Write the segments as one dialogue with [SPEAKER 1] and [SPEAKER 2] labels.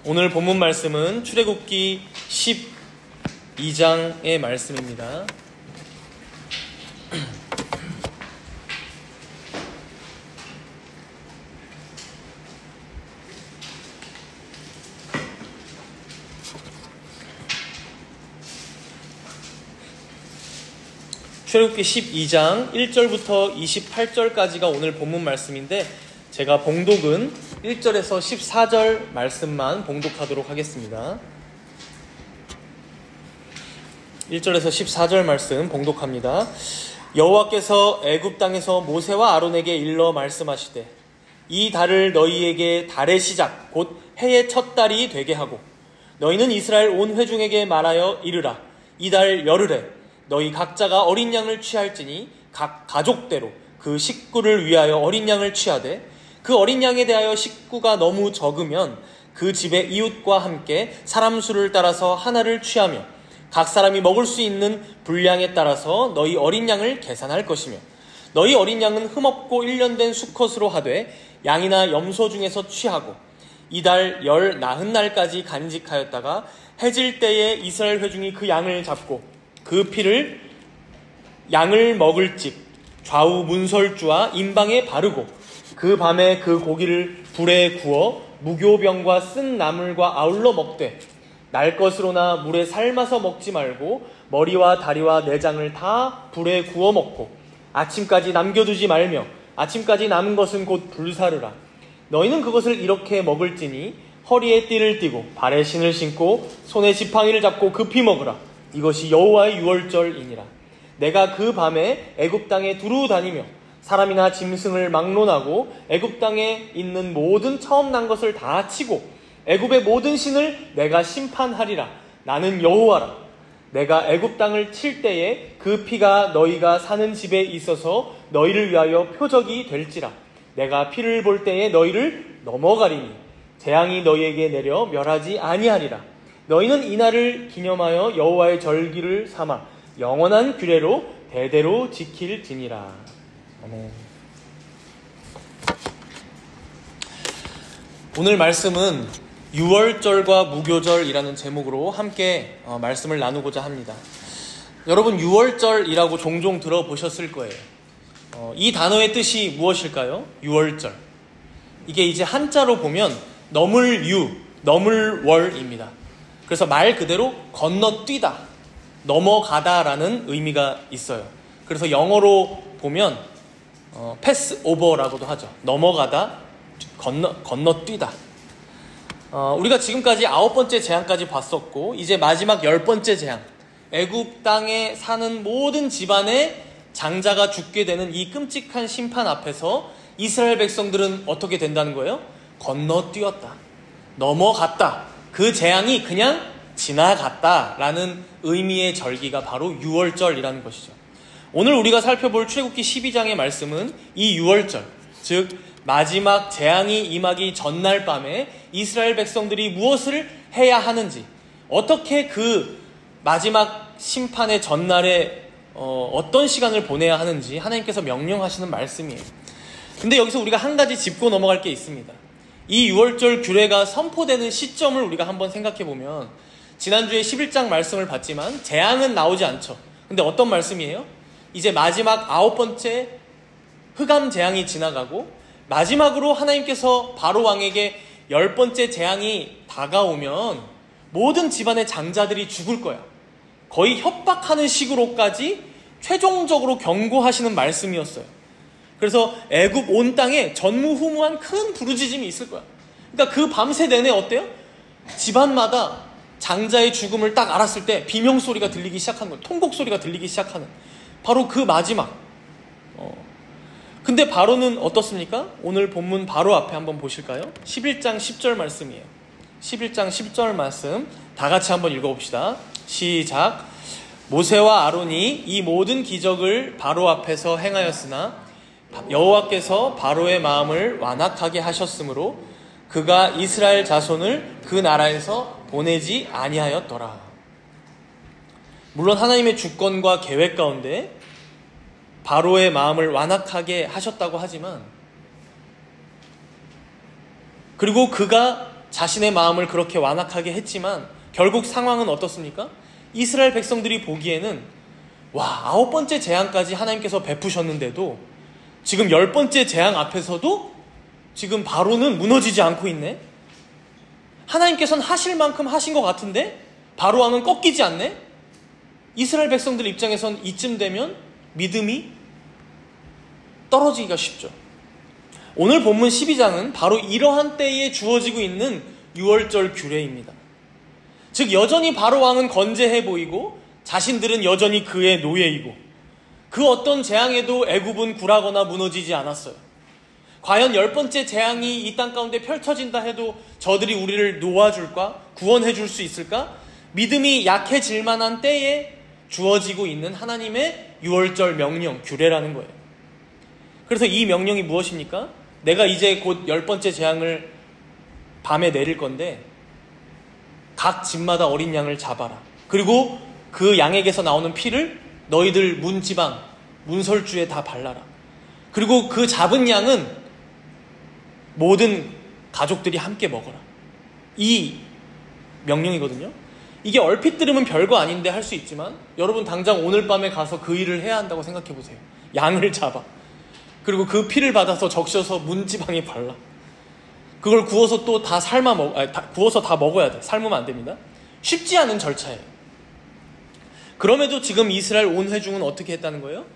[SPEAKER 1] 오늘 본문 말씀은 출애굽기 12장의 말씀입니다. 출애굽기 12장 1절부터 28절까지가 오늘 본문 말씀인데 제가 봉독은 1절에서 14절 말씀만 봉독하도록 하겠습니다. 1절에서 14절 말씀 봉독합니다. 여호와께서 애굽 땅에서 모세와 아론에게 일러 말씀하시되 이 달을 너희에게 달의 시작 곧 해의 첫 달이 되게 하고 너희는 이스라엘 온 회중에게 말하여 이르라. 이 달 열흘에 너희 각자가 어린 양을 취할지니 각 가족대로 그 식구를 위하여 어린 양을 취하되 그 어린 양에 대하여 식구가 너무 적으면 그 집의 이웃과 함께 사람 수를 따라서 하나를 취하며 각 사람이 먹을 수 있는 분량에 따라서 너희 어린 양을 계산할 것이며 너희 어린 양은 흠없고 1년 된 수컷으로 하되 양이나 염소 중에서 취하고 이달 열 나흔 날까지 간직하였다가 해질 때에 이스라엘 회중이 그 양을 잡고 그 피를 양을 먹을 집 좌우 문설주와 임방에 바르고 그 밤에 그 고기를 불에 구워 무교병과 쓴 나물과 아울러 먹되 날 것으로나 물에 삶아서 먹지 말고 머리와 다리와 내장을 다 불에 구워 먹고 아침까지 남겨두지 말며 아침까지 남은 것은 곧 불사르라. 너희는 그것을 이렇게 먹을지니 허리에 띠를 띠고 발에 신을 신고 손에 지팡이를 잡고 급히 먹으라. 이것이 여호와의 유월절이니라. 내가 그 밤에 애굽 땅에 두루 다니며 사람이나 짐승을 막론하고 애굽 땅에 있는 모든 처음 난 것을 다 치고 애굽의 모든 신을 내가 심판하리라. 나는 여호와라. 내가 애굽 땅을 칠 때에 그 피가 너희가 사는 집에 있어서 너희를 위하여 표적이 될지라. 내가 피를 볼 때에 너희를 넘어가리니 재앙이 너희에게 내려 멸하지 아니하리라. 너희는 이날을 기념하여 여호와의 절기를 삼아 영원한 규례로 대대로 지킬지니라. 아멘. 오늘 말씀은 유월절과 무교절이라는 제목으로 함께 말씀을 나누고자 합니다. 여러분 유월절이라고 종종 들어보셨을 거예요. 이 단어의 뜻이 무엇일까요? 유월절. 이게 이제 한자로 보면 넘을유, 넘을월입니다. 그래서 말 그대로 건너뛰다, 넘어가다라는 의미가 있어요. 그래서 영어로 보면 패스 오버라고도 하죠. 넘어가다, 건너뛰다. 우리가 지금까지 9번째 재앙까지 봤었고 이제 마지막 10번째 재앙, 애굽 땅에 사는 모든 집안의 장자가 죽게 되는 이 끔찍한 심판 앞에서 이스라엘 백성들은 어떻게 된다는 거예요? 건너뛰었다, 넘어갔다. 그 재앙이 그냥 지나갔다라는 의미의 절기가 바로 유월절이라는 것이죠. 오늘 우리가 살펴볼 출애굽기 12장의 말씀은 이 유월절, 즉 마지막 재앙이 임하기 전날 밤에 이스라엘 백성들이 무엇을 해야 하는지, 어떻게 그 마지막 심판의 전날에 어떤 시간을 보내야 하는지 하나님께서 명령하시는 말씀이에요. 근데 여기서 우리가 한 가지 짚고 넘어갈 게 있습니다. 이 유월절 규례가 선포되는 시점을 우리가 한번 생각해 보면 지난주에 11장 말씀을 봤지만 재앙은 나오지 않죠. 근데 어떤 말씀이에요? 이제 마지막 9번째 흑암 재앙이 지나가고 마지막으로 하나님께서 바로 왕에게 10번째 재앙이 다가오면 모든 집안의 장자들이 죽을 거야. 거의 협박하는 식으로까지 최종적으로 경고하시는 말씀이었어요. 그래서 애굽 온 땅에 전무후무한 큰 부르짖음이 있을 거야. 그러니까 그 밤새 내내 어때요? 집안마다 장자의 죽음을 딱 알았을 때 비명소리가 들리기 시작하는 거예요. 통곡소리가 들리기 시작하는, 바로 그 마지막. 근데 바로는 어떻습니까? 오늘 본문 바로 앞에 한번 보실까요? 11장 10절 말씀이에요. 11장 10절 말씀 다 같이 한번 읽어봅시다. 시작. 모세와 아론이 이 모든 기적을 바로 앞에서 행하였으나 여호와께서 바로의 마음을 완악하게 하셨으므로 그가 이스라엘 자손을 그 나라에서 보내지 아니하였더라. 물론 하나님의 주권과 계획 가운데 바로의 마음을 완악하게 하셨다고 하지만, 그리고 그가 자신의 마음을 그렇게 완악하게 했지만 결국 상황은 어떻습니까? 이스라엘 백성들이 보기에는 와, 9번째 재앙까지 하나님께서 베푸셨는데도 지금 10번째 재앙 앞에서도 지금 바로는 무너지지 않고 있네? 하나님께서는 하실 만큼 하신 것 같은데 바로 왕은 꺾이지 않네? 이스라엘 백성들 입장에선 이쯤 되면 믿음이 떨어지기가 쉽죠. 오늘 본문 12장은 바로 이러한 때에 주어지고 있는 유월절 규례입니다. 즉 여전히 바로 왕은 건재해 보이고 자신들은 여전히 그의 노예이고 그 어떤 재앙에도 애굽은 굴하거나 무너지지 않았어요. 과연 10번째 재앙이 이 땅 가운데 펼쳐진다 해도 저들이 우리를 놓아줄까? 구원해 줄 수 있을까? 믿음이 약해질 만한 때에 주어지고 있는 하나님의 유월절 명령, 규례라는 거예요. 그래서 이 명령이 무엇입니까? 내가 이제 곧 10번째 재앙을 밤에 내릴 건데 각 집마다 어린 양을 잡아라. 그리고 그 양에게서 나오는 피를 너희들 문지방, 문설주에 다 발라라. 그리고 그 잡은 양은 모든 가족들이 함께 먹어라. 이 명령이거든요. 이게 얼핏 들으면 별거 아닌데 할 수 있지만 여러분 당장 오늘 밤에 가서 그 일을 해야 한다고 생각해 보세요. 양을 잡아. 그리고 그 피를 받아서 적셔서 문지방에 발라. 그걸 구워서 또 다 구워서 다 먹어야 돼. 삶으면 안 됩니다. 쉽지 않은 절차예요. 그럼에도 지금 이스라엘 온 회중은 어떻게 했다는 거예요?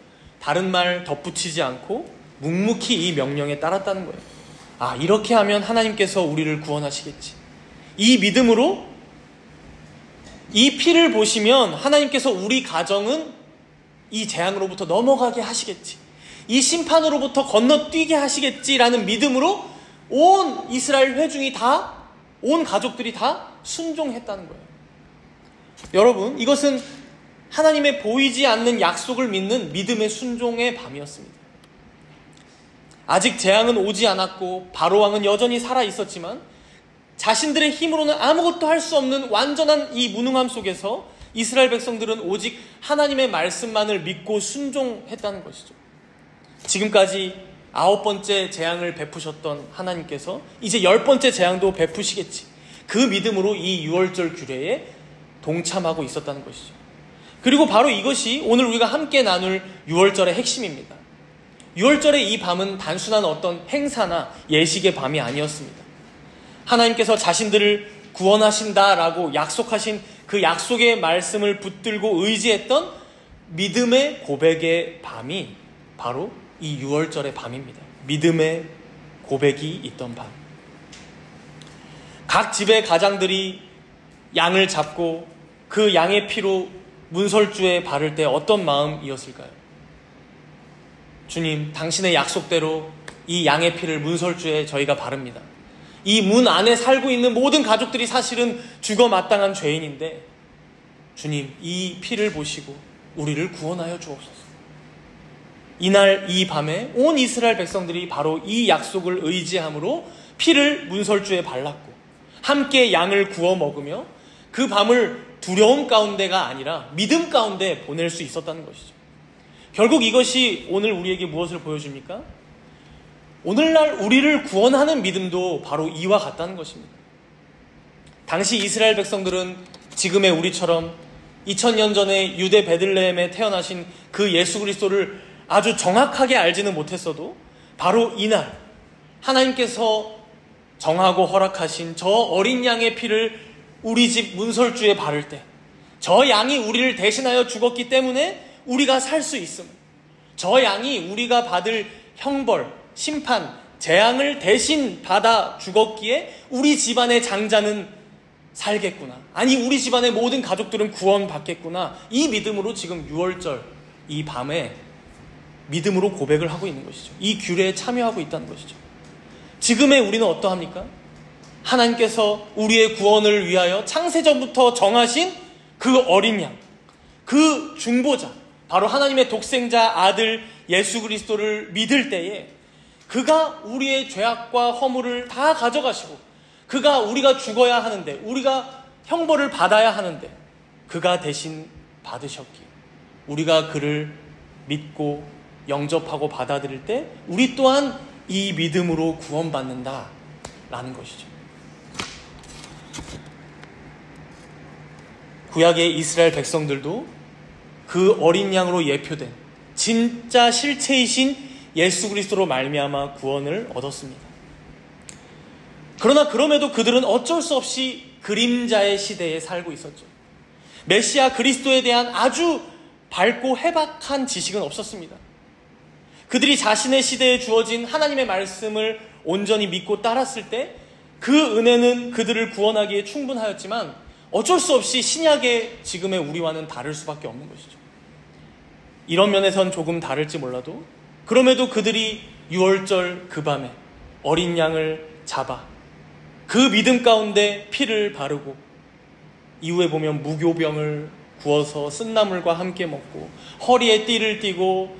[SPEAKER 1] 다른 말 덧붙이지 않고 묵묵히 이 명령에 따랐다는 거예요. 아, 이렇게 하면 하나님께서 우리를 구원하시겠지. 이 믿음으로 이 피를 보시면 하나님께서 우리 가정은 이 재앙으로부터 넘어가게 하시겠지. 이 심판으로부터 건너뛰게 하시겠지라는 믿음으로 온 이스라엘 회중이 다, 온 가족들이 다 순종했다는 거예요. 여러분, 이것은 하나님의 보이지 않는 약속을 믿는 믿음의 순종의 밤이었습니다. 아직 재앙은 오지 않았고 바로 왕은 여전히 살아 있었지만 자신들의 힘으로는 아무것도 할 수 없는 완전한 이 무능함 속에서 이스라엘 백성들은 오직 하나님의 말씀만을 믿고 순종했다는 것이죠. 지금까지 9번째 재앙을 베푸셨던 하나님께서 이제 10번째 재앙도 베푸시겠지. 그 믿음으로 이 유월절 규례에 동참하고 있었다는 것이죠. 그리고 바로 이것이 오늘 우리가 함께 나눌 유월절의 핵심입니다. 유월절의 이 밤은 단순한 어떤 행사나 예식의 밤이 아니었습니다. 하나님께서 자신들을 구원하신다라고 약속하신 그 약속의 말씀을 붙들고 의지했던 믿음의 고백의 밤이 바로 이 유월절의 밤입니다. 믿음의 고백이 있던 밤. 각 집의 가장들이 양을 잡고 그 양의 피로 문설주에 바를 때 어떤 마음이었을까요? 주님, 당신의 약속대로 이 양의 피를 문설주에 저희가 바릅니다. 이 문 안에 살고 있는 모든 가족들이 사실은 죽어 마땅한 죄인인데 주님, 이 피를 보시고 우리를 구원하여 주옵소서. 이날 이 밤에 온 이스라엘 백성들이 바로 이 약속을 의지함으로 피를 문설주에 발랐고 함께 양을 구워 먹으며 그 밤을 두려움 가운데가 아니라 믿음 가운데 보낼 수 있었다는 것이죠. 결국 이것이 오늘 우리에게 무엇을 보여줍니까? 오늘날 우리를 구원하는 믿음도 바로 이와 같다는 것입니다. 당시 이스라엘 백성들은 지금의 우리처럼 2000년 전에 유대 베들레헴에 태어나신 그 예수 그리스도를 아주 정확하게 알지는 못했어도 바로 이날 하나님께서 정하고 허락하신 저 어린 양의 피를 우리 집 문설주에 바를 때 저 양이 우리를 대신하여 죽었기 때문에 우리가 살 수 있음. 저 양이 우리가 받을 형벌, 심판, 재앙을 대신 받아 죽었기에 우리 집안의 장자는 살겠구나. 아니, 우리 집안의 모든 가족들은 구원받겠구나. 이 믿음으로 지금 유월절 이 밤에 믿음으로 고백을 하고 있는 것이죠. 이 규례에 참여하고 있다는 것이죠. 지금의 우리는 어떠합니까? 하나님께서 우리의 구원을 위하여 창세전부터 정하신 그 어린 양, 그 중보자, 바로 하나님의 독생자 아들 예수 그리스도를 믿을 때에 그가 우리의 죄악과 허물을 다 가져가시고 그가 우리가 죽어야 하는데 우리가 형벌을 받아야 하는데 그가 대신 받으셨기에 우리가 그를 믿고 영접하고 받아들일 때 우리 또한 이 믿음으로 구원받는다라는 것이죠. 구약의 이스라엘 백성들도 그 어린 양으로 예표된 진짜 실체이신 예수 그리스도로 말미암아 구원을 얻었습니다. 그러나 그럼에도 그들은 어쩔 수 없이 그림자의 시대에 살고 있었죠. 메시아 그리스도에 대한 아주 밝고 해박한 지식은 없었습니다. 그들이 자신의 시대에 주어진 하나님의 말씀을 온전히 믿고 따랐을 때 그 은혜는 그들을 구원하기에 충분하였지만 어쩔 수 없이 신약의 지금의 우리와는 다를 수밖에 없는 것이죠. 이런 면에선 조금 다를지 몰라도 그럼에도 그들이 유월절 그 밤에 어린 양을 잡아 그 믿음 가운데 피를 바르고 이후에 보면 무교병을 구워서 쓴나물과 함께 먹고 허리에 띠를 띠고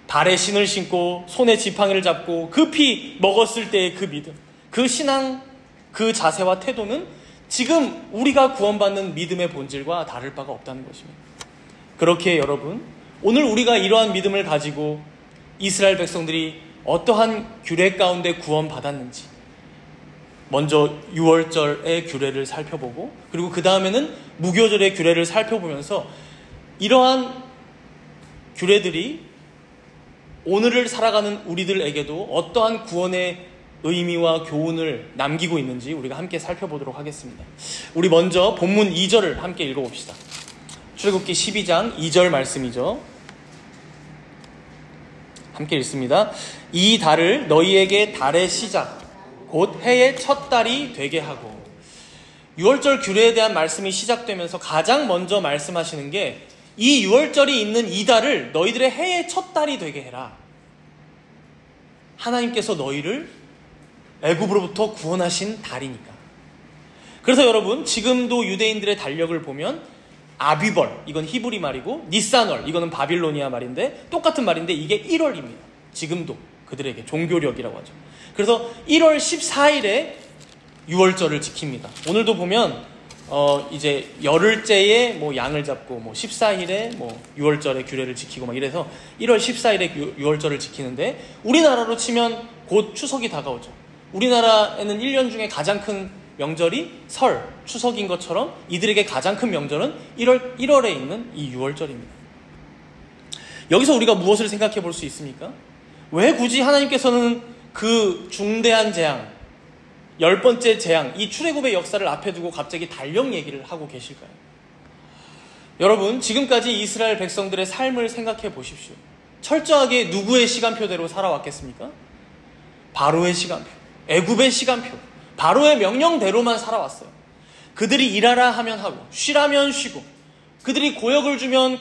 [SPEAKER 1] 발에 신을 신고 손에 지팡이를 잡고 그 피 먹었을 때의 그 믿음, 그 신앙, 그 자세와 태도는 지금 우리가 구원받는 믿음의 본질과 다를 바가 없다는 것입니다. 그렇게 여러분, 오늘 우리가 이러한 믿음을 가지고 이스라엘 백성들이 어떠한 규례 가운데 구원받았는지 먼저 유월절의 규례를 살펴보고 그리고 그 다음에는 무교절의 규례를 살펴보면서 이러한 규례들이 오늘을 살아가는 우리들에게도 어떠한 구원의 의미와 교훈을 남기고 있는지 우리가 함께 살펴보도록 하겠습니다. 우리 먼저 본문 2절을 함께 읽어봅시다. 출애굽기 12장 2절 말씀이죠. 함께 읽습니다. 이 달을 너희에게 달의 시작 곧 해의 첫 달이 되게 하고. 유월절 규례에 대한 말씀이 시작되면서 가장 먼저 말씀하시는 게 이 유월절이 있는 이 달을 너희들의 해의 첫 달이 되게 해라. 하나님께서 너희를 애굽으로부터 구원하신 달이니까. 그래서 여러분, 지금도 유대인들의 달력을 보면 아비벌, 이건 히브리 말이고 니산월, 이거는 바빌로니아 말인데 똑같은 말인데 이게 1월입니다. 지금도 그들에게 종교력이라고 하죠. 그래서 1월 14일에 유월절을 지킵니다. 오늘도 보면 이제 열흘째에 뭐 양을 잡고 뭐 14일에 뭐 유월절의 규례를 지키고 막 이래서 1월 14일에 유월절을 지키는데 우리나라로 치면 곧 추석이 다가오죠. 우리나라에는 1년 중에 가장 큰 명절이 설, 추석인 것처럼 이들에게 가장 큰 명절은 1월에 있는 이 유월절입니다. 여기서 우리가 무엇을 생각해 볼 수 있습니까? 왜 굳이 하나님께서는 그 중대한 재앙, 10번째 재앙, 이 출애굽의 역사를 앞에 두고 갑자기 달력 얘기를 하고 계실까요? 여러분, 지금까지 이스라엘 백성들의 삶을 생각해 보십시오. 철저하게 누구의 시간표대로 살아왔겠습니까? 바로의 시간표, 애굽의 시간표, 바로의 명령대로만 살아왔어요. 그들이 일하라 하면 하고 쉬라면 쉬고 그들이 고역을 주면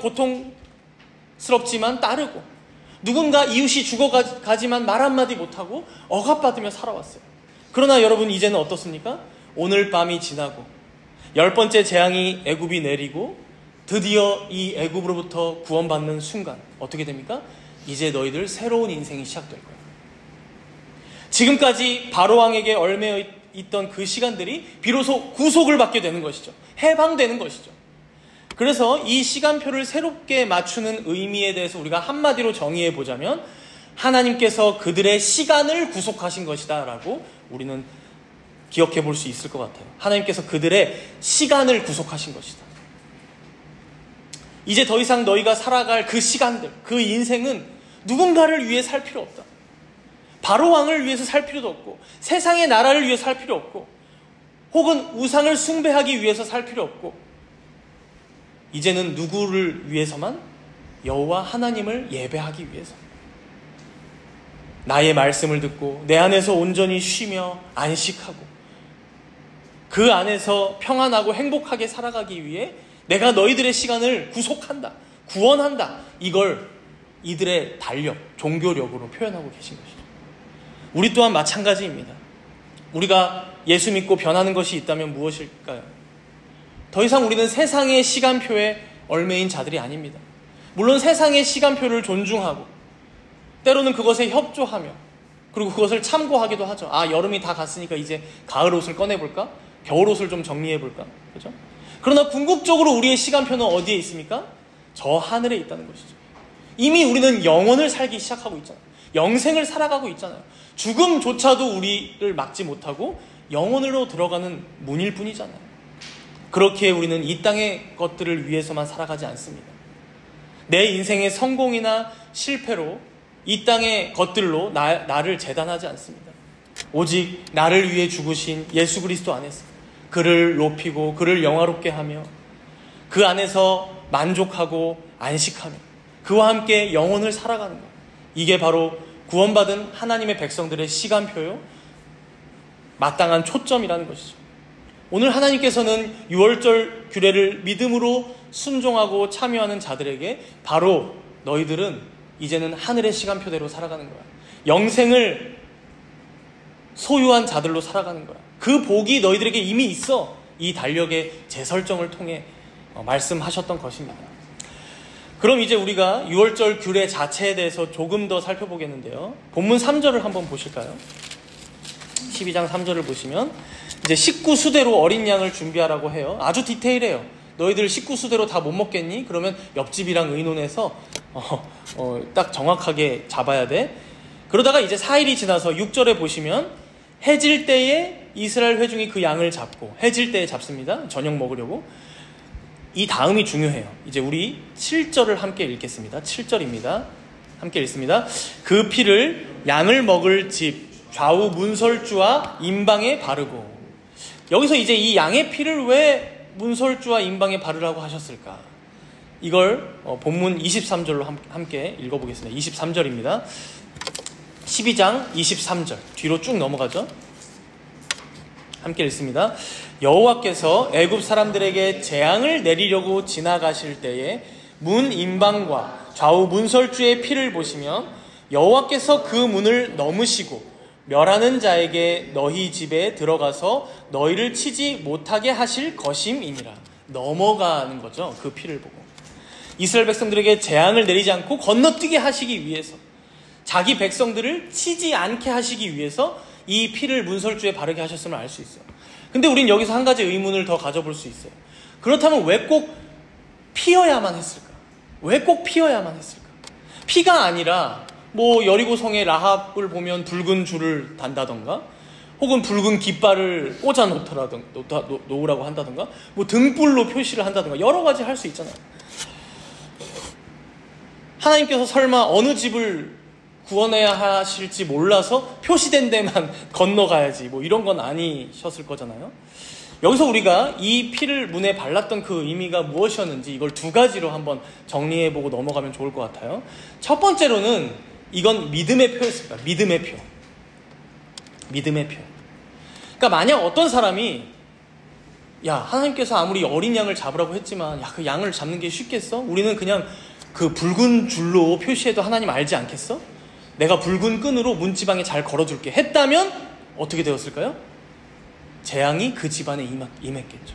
[SPEAKER 1] 고통스럽지만 따르고 누군가 이웃이 죽어가지만 말 한마디 못하고 억압받으며 살아왔어요. 그러나 여러분, 이제는 어떻습니까? 오늘 밤이 지나고 10번째 재앙이 애굽이 내리고 드디어 이 애굽으로부터 구원받는 순간 어떻게 됩니까? 이제 너희들 새로운 인생이 시작될 거예요. 지금까지 바로왕에게 얽매여 있던 그 시간들이 비로소 구속을 받게 되는 것이죠. 해방되는 것이죠. 그래서 이 시간표를 새롭게 맞추는 의미에 대해서 우리가 한마디로 정의해 보자면 하나님께서 그들의 시간을 구속하신 것이다 라고 우리는 기억해 볼 수 있을 것 같아요. 하나님께서 그들의 시간을 구속하신 것이다. 이제 더 이상 너희가 살아갈 그 시간들, 그 인생은 누군가를 위해 살 필요 없다. 바로왕을 위해서 살 필요도 없고 세상의 나라를 위해서 살 필요 없고 혹은 우상을 숭배하기 위해서 살 필요 없고 이제는 누구를 위해서만? 여호와 하나님을 예배하기 위해서 나의 말씀을 듣고 내 안에서 온전히 쉬며 안식하고 그 안에서 평안하고 행복하게 살아가기 위해 내가 너희들의 시간을 구속한다, 구원한다. 이걸 이들의 달력, 종교력으로 표현하고 계신 것이죠. 우리 또한 마찬가지입니다. 우리가 예수 믿고 변하는 것이 있다면 무엇일까요? 더 이상 우리는 세상의 시간표에 얽매인 자들이 아닙니다. 물론 세상의 시간표를 존중하고 때로는 그것에 협조하며 그리고 그것을 참고하기도 하죠. 아, 여름이 다 갔으니까 이제 가을 옷을 꺼내볼까? 겨울 옷을 좀 정리해볼까? 그렇죠? 그러나 궁극적으로 우리의 시간표는 어디에 있습니까? 저 하늘에 있다는 것이죠. 이미 우리는 영원을 살기 시작하고 있잖아요. 영생을 살아가고 있잖아요. 죽음조차도 우리를 막지 못하고 영원으로 들어가는 문일 뿐이잖아요. 그렇게 우리는 이 땅의 것들을 위해서만 살아가지 않습니다. 내 인생의 성공이나 실패로 이 땅의 것들로 나를 재단하지 않습니다. 오직 나를 위해 죽으신 예수 그리스도 안에서 그를 높이고 그를 영화롭게 하며 그 안에서 만족하고 안식하며 그와 함께 영혼을 살아가는 것. 이게 바로 구원받은 하나님의 백성들의 시간표요, 마땅한 초점이라는 것이죠. 오늘 하나님께서는 유월절 규례를 믿음으로 순종하고 참여하는 자들에게 바로 너희들은 이제는 하늘의 시간표대로 살아가는 거야. 영생을 소유한 자들로 살아가는 거야. 그 복이 너희들에게 이미 있어. 이 달력의 재설정을 통해 말씀하셨던 것입니다. 그럼 이제 우리가 유월절 규례 자체에 대해서 조금 더 살펴보겠는데요. 본문 3절을 한번 보실까요? 12장 3절을 보시면 이제 식구수대로 어린 양을 준비하라고 해요. 아주 디테일해요. 너희들 식구수대로 다 못 먹겠니? 그러면 옆집이랑 의논해서 딱 정확하게 잡아야 돼. 그러다가 이제 4일이 지나서 6절에 보시면 해질 때에 이스라엘 회중이 그 양을 잡고, 해질 때에 잡습니다. 저녁 먹으려고. 이 다음이 중요해요. 이제 우리 7절을 함께 읽겠습니다. 7절입니다. 함께 읽습니다. 그 피를 양을 먹을 집 좌우 문설주와 임방에 바르고. 여기서 이제 이 양의 피를 왜 문설주와 임방에 바르라고 하셨을까? 이걸 본문 23절로 함께 읽어보겠습니다. 23절입니다. 12장 23절 뒤로 쭉 넘어가죠. 함께 읽습니다. 여호와께서 애굽 사람들에게 재앙을 내리려고 지나가실 때에 문 임방과 좌우 문설주의 피를 보시면 여호와께서 그 문을 넘으시고 멸하는 자에게 너희 집에 들어가서 너희를 치지 못하게 하실 것임이니라. 넘어가는 거죠. 그 피를 보고 이스라엘 백성들에게 재앙을 내리지 않고 건너뛰게 하시기 위해서, 자기 백성들을 치지 않게 하시기 위해서 이 피를 문설주에 바르게 하셨음을 알 수 있어요. 근데 우린 여기서 한 가지 의문을 더 가져볼 수 있어요. 그렇다면 왜 꼭 피어야만 했을까? 왜 꼭 피어야만 했을까? 피가 아니라 뭐 여리고성의 라합을 보면 붉은 줄을 단다던가, 혹은 붉은 깃발을 꽂아 놓으라고 한다던가, 뭐 등불로 표시를 한다던가, 여러 가지 할 수 있잖아요. 하나님께서 설마 어느 집을 구원해야 하실지 몰라서 표시된 데만 건너가야지 뭐 이런 건 아니셨을 거잖아요. 여기서 우리가 이 피를 문에 발랐던 그 의미가 무엇이었는지 이걸 두 가지로 한번 정리해보고 넘어가면 좋을 것 같아요. 첫 번째로는 이건 믿음의 표였습니다. 믿음의 표. 믿음의 표. 그러니까 만약 어떤 사람이 야, 하나님께서 아무리 어린 양을 잡으라고 했지만 야, 그 양을 잡는 게 쉽겠어? 우리는 그냥 그 붉은 줄로 표시해도 하나님 알지 않겠어? 내가 붉은 끈으로 문지방에 잘 걸어줄게 했다면 어떻게 되었을까요? 재앙이 그 집안에 임했겠죠.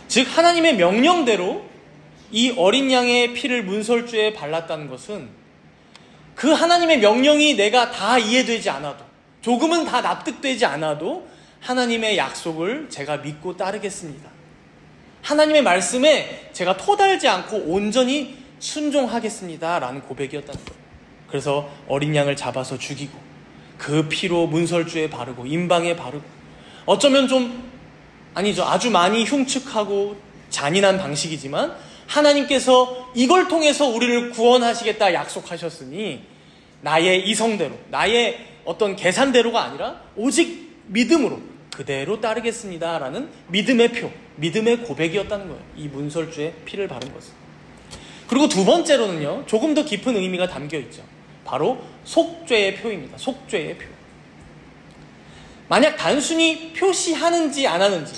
[SPEAKER 1] 즉 하나님의 명령대로 이 어린 양의 피를 문설주에 발랐다는 것은 그 하나님의 명령이 내가 다 이해되지 않아도, 조금은 다 납득되지 않아도 하나님의 약속을 제가 믿고 따르겠습니다. 하나님의 말씀에 제가 토달지 않고 온전히 순종하겠습니다 라는 고백이었다는 거예요. 그래서 어린 양을 잡아서 죽이고 그 피로 문설주에 바르고 임방에 바르고, 어쩌면 좀 아니죠, 아주 많이 흉측하고 잔인한 방식이지만 하나님께서 이걸 통해서 우리를 구원하시겠다 약속하셨으니 나의 이성대로, 나의 어떤 계산대로가 아니라 오직 믿음으로 그대로 따르겠습니다 라는 믿음의 표, 믿음의 고백이었다는 거예요. 이 문설주에 피를 바른 것은. 그리고 두 번째로는요, 조금 더 깊은 의미가 담겨있죠. 바로 속죄의 표입니다. 속죄의 표. 만약 단순히 표시하는지 안 하는지,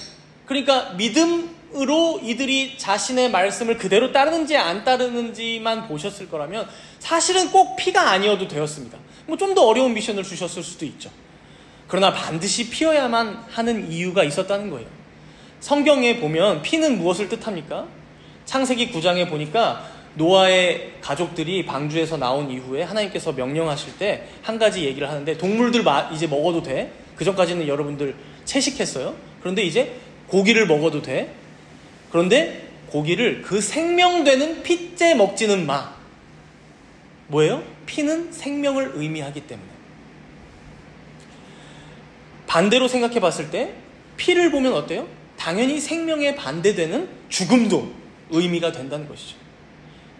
[SPEAKER 1] 그러니까 믿음으로 이들이 자신의 말씀을 그대로 따르는지 안 따르는지만 보셨을 거라면 사실은 꼭 피가 아니어도 되었습니다. 뭐 좀 더 어려운 미션을 주셨을 수도 있죠. 그러나 반드시 피어야만 하는 이유가 있었다는 거예요. 성경에 보면 피는 무엇을 뜻합니까? 창세기 9장에 보니까 노아의 가족들이 방주에서 나온 이후에 하나님께서 명령하실 때 한 가지 얘기를 하는데, 동물들 이제 먹어도 돼. 그 전까지는 여러분들 채식했어요. 그런데 이제 고기를 먹어도 돼. 그런데 고기를 그 생명되는 피째 먹지는 마. 뭐예요? 피는 생명을 의미하기 때문에. 반대로 생각해 봤을 때 피를 보면 어때요? 당연히 생명에 반대되는 죽음도 의미가 된다는 것이죠.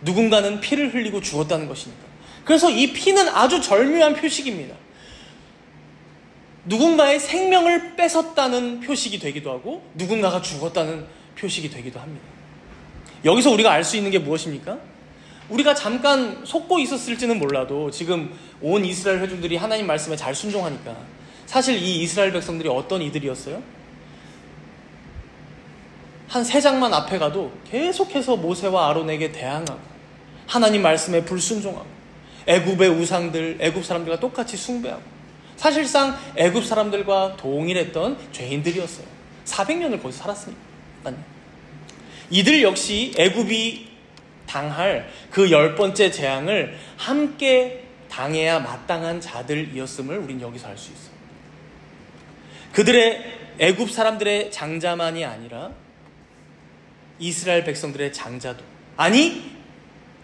[SPEAKER 1] 누군가는 피를 흘리고 죽었다는 것이니까. 그래서 이 피는 아주 절묘한 표식입니다. 누군가의 생명을 뺏었다는 표식이 되기도 하고 누군가가 죽었다는 표식이 되기도 합니다. 여기서 우리가 알 수 있는 게 무엇입니까? 우리가 잠깐 속고 있었을지는 몰라도 지금 온 이스라엘 회중들이 하나님 말씀에 잘 순종하니까 사실 이 이스라엘 백성들이 어떤 이들이었어요? 한 3장만 앞에 가도 계속해서 모세와 아론에게 대항하고 하나님 말씀에 불순종하고 애굽의 우상들, 애굽 사람들과 똑같이 숭배하고 사실상 애굽 사람들과 동일했던 죄인들이었어요. 400년을 거기서 살았으니까요. 이들 역시 애굽이 당할 그 10번째 재앙을 함께 당해야 마땅한 자들이었음을 우린 여기서 알 수 있어요. 그들의 애굽 사람들의 장자만이 아니라 이스라엘 백성들의 장자도, 아니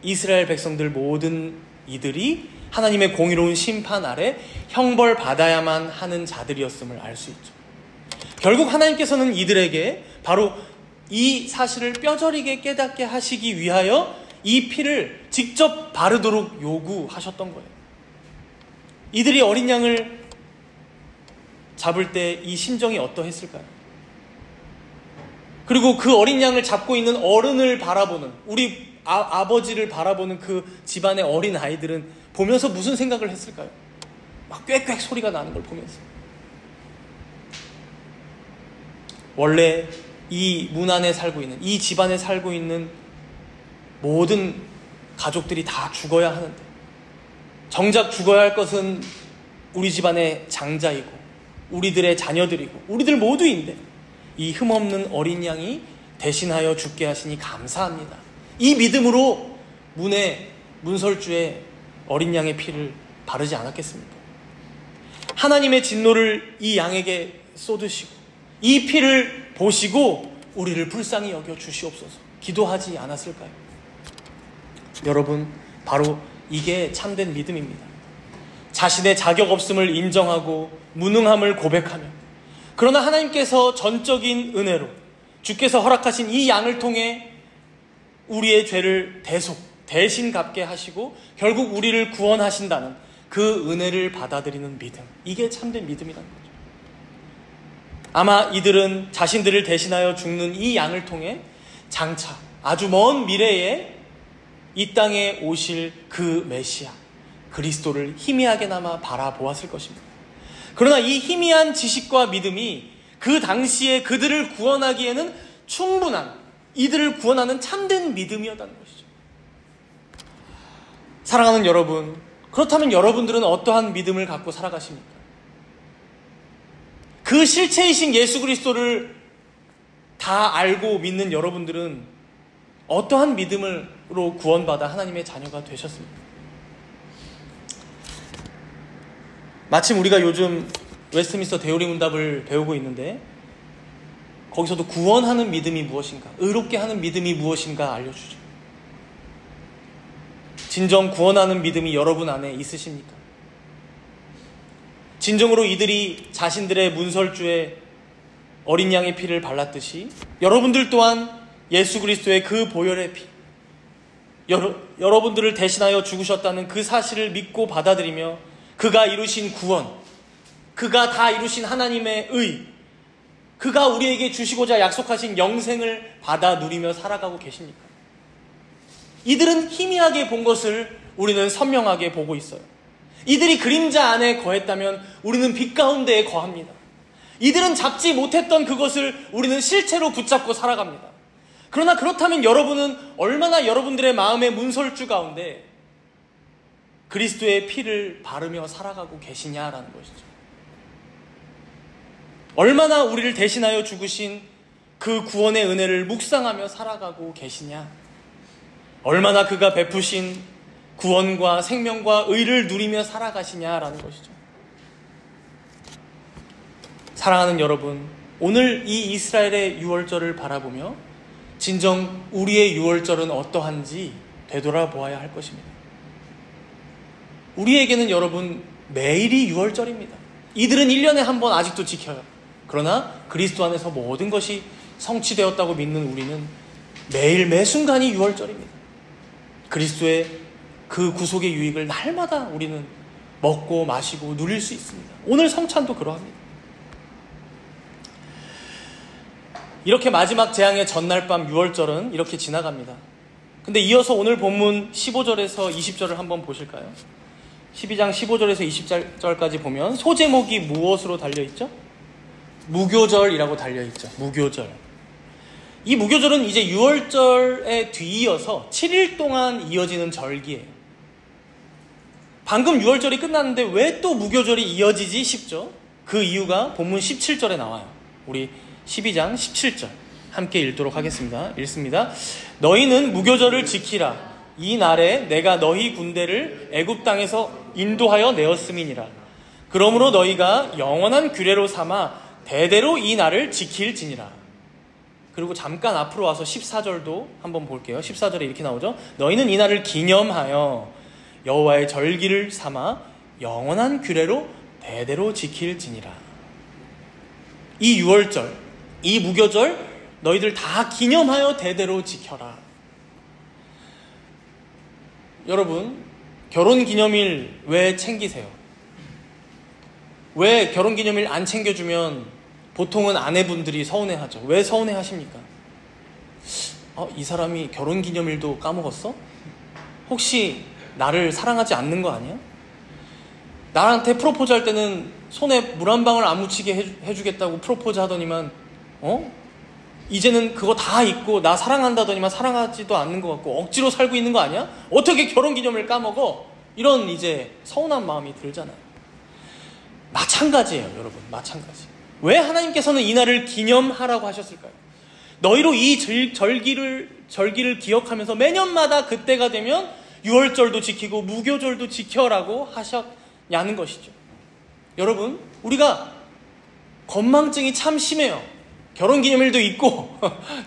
[SPEAKER 1] 이스라엘 백성들 모든 이들이 하나님의 공의로운 심판 아래 형벌 받아야만 하는 자들이었음을 알 수 있죠. 결국 하나님께서는 이들에게 바로 이 사실을 뼈저리게 깨닫게 하시기 위하여 이 피를 직접 바르도록 요구하셨던 거예요. 이들이 어린 양을 잡을 때 이 심정이 어떠했을까요? 그리고 그 어린 양을 잡고 있는 어른을 바라보는, 우리 아버지를 바라보는 그 집안의 어린 아이들은 보면서 무슨 생각을 했을까요? 막 꽥꽥 소리가 나는 걸 보면서. 원래 이 문 안에 살고 있는, 이 집안에 살고 있는 모든 가족들이 다 죽어야 하는데 정작 죽어야 할 것은 우리 집안의 장자이고 우리들의 자녀들이고 우리들 모두인데 이 흠없는 어린 양이 대신하여 죽게 하시니 감사합니다. 이 믿음으로 문설주에 어린 양의 피를 바르지 않았겠습니까? 하나님의 진노를 이 양에게 쏟으시고 이 피를 보시고 우리를 불쌍히 여겨 주시옵소서 기도하지 않았을까요? 여러분, 바로 이게 참된 믿음입니다. 자신의 자격 없음을 인정하고 무능함을 고백하며, 그러나 하나님께서 전적인 은혜로 주께서 허락하신 이 양을 통해 우리의 죄를 대신 갚게 하시고 결국 우리를 구원하신다는 그 은혜를 받아들이는 믿음, 이게 참된 믿음이라는 거죠. 아마 이들은 자신들을 대신하여 죽는 이 양을 통해 장차 아주 먼 미래에 이 땅에 오실 그 메시아 그리스도를 희미하게나마 바라보았을 것입니다. 그러나 이 희미한 지식과 믿음이 그 당시에 그들을 구원하기에는 충분한, 이들을 구원하는 참된 믿음이었다는 것이죠. 사랑하는 여러분, 그렇다면 여러분들은 어떠한 믿음을 갖고 살아가십니까? 그 실체이신 예수 그리스도를 다 알고 믿는 여러분들은 어떠한 믿음으로 구원받아 하나님의 자녀가 되셨습니까? 마침 우리가 요즘 웨스트민스터 대우리 문답을 배우고 있는데 거기서도 구원하는 믿음이 무엇인가, 의롭게 하는 믿음이 무엇인가 알려주죠. 진정 구원하는 믿음이 여러분 안에 있으십니까? 진정으로 이들이 자신들의 문설주에 어린 양의 피를 발랐듯이 여러분들 또한 예수 그리스도의 그 보혈의 피, 여러분들을 대신하여 죽으셨다는 그 사실을 믿고 받아들이며 그가 이루신 구원, 그가 다 이루신 하나님의 의, 그가 우리에게 주시고자 약속하신 영생을 받아 누리며 살아가고 계십니까? 이들은 희미하게 본 것을 우리는 선명하게 보고 있어요. 이들이 그림자 안에 거했다면 우리는 빛 가운데에 거합니다. 이들은 잡지 못했던 그것을 우리는 실체로 붙잡고 살아갑니다. 그러나 그렇다면 여러분은 얼마나 여러분들의 마음의 문설주 가운데 그리스도의 피를 바르며 살아가고 계시냐라는 것이죠. 얼마나 우리를 대신하여 죽으신 그 구원의 은혜를 묵상하며 살아가고 계시냐, 얼마나 그가 베푸신 구원과 생명과 의를 누리며 살아가시냐라는 것이죠. 사랑하는 여러분, 오늘 이 이스라엘의 유월절을 바라보며 진정 우리의 유월절은 어떠한지 되돌아보아야 할 것입니다. 우리에게는 여러분 매일이 유월절입니다. 이들은 1년에 한 번 아직도 지켜요. 그러나 그리스도 안에서 모든 것이 성취되었다고 믿는 우리는 매일 매 순간이 유월절입니다. 그리스도의 그 구속의 유익을 날마다 우리는 먹고 마시고 누릴 수 있습니다. 오늘 성찬도 그러합니다. 이렇게 마지막 재앙의 전날 밤 유월절은 이렇게 지나갑니다. 근데 이어서 오늘 본문 15절에서 20절을 한번 보실까요? 12장 15절에서 20절까지 보면 소제목이 무엇으로 달려있죠? 무교절이라고 달려있죠. 무교절. 이 무교절은 이제 유월절에 뒤이어서 7일 동안 이어지는 절기예요. 방금 유월절이 끝났는데 왜 또 무교절이 이어지지 싶죠? 그 이유가 본문 17절에 나와요. 우리 12장 17절 함께 읽도록 하겠습니다. 읽습니다. 너희는 무교절을 지키라. 이 날에 내가 너희 군대를 애굽 땅에서 인도하여 내었음이니라. 그러므로 너희가 영원한 규례로 삼아 대대로 이 날을 지킬지니라. 그리고 잠깐 앞으로 와서 14절도 한번 볼게요. 14절에 이렇게 나오죠. 너희는 이 날을 기념하여 여호와의 절기를 삼아 영원한 규례로 대대로 지킬지니라. 이 유월절, 이 무교절 너희들 다 기념하여 대대로 지켜라. 여러분, 결혼기념일 왜 챙기세요? 왜 결혼기념일 안 챙겨주면 보통은 아내분들이 서운해하죠. 왜 서운해하십니까? 이 사람이 결혼기념일도 까먹었어? 혹시 나를 사랑하지 않는 거 아니야? 나한테 프로포즈 할 때는 손에 물 한 방울 안 묻히게 해주겠다고 프로포즈 하더니만 이제는 그거 다 잊고 나 사랑한다더니만 사랑하지도 않는 것 같고 억지로 살고 있는 거 아니야? 어떻게 결혼기념일 까먹어? 이런 이제 서운한 마음이 들잖아요. 마찬가지예요, 여러분. 마찬가지. 왜 하나님께서는 이 날을 기념하라고 하셨을까요? 너희로 이 절기를 기억하면서 매년마다 그때가 되면 유월절도 지키고 무교절도 지켜라고 하셨냐는 것이죠. 여러분, 우리가 건망증이 참 심해요. 결혼기념일도 있고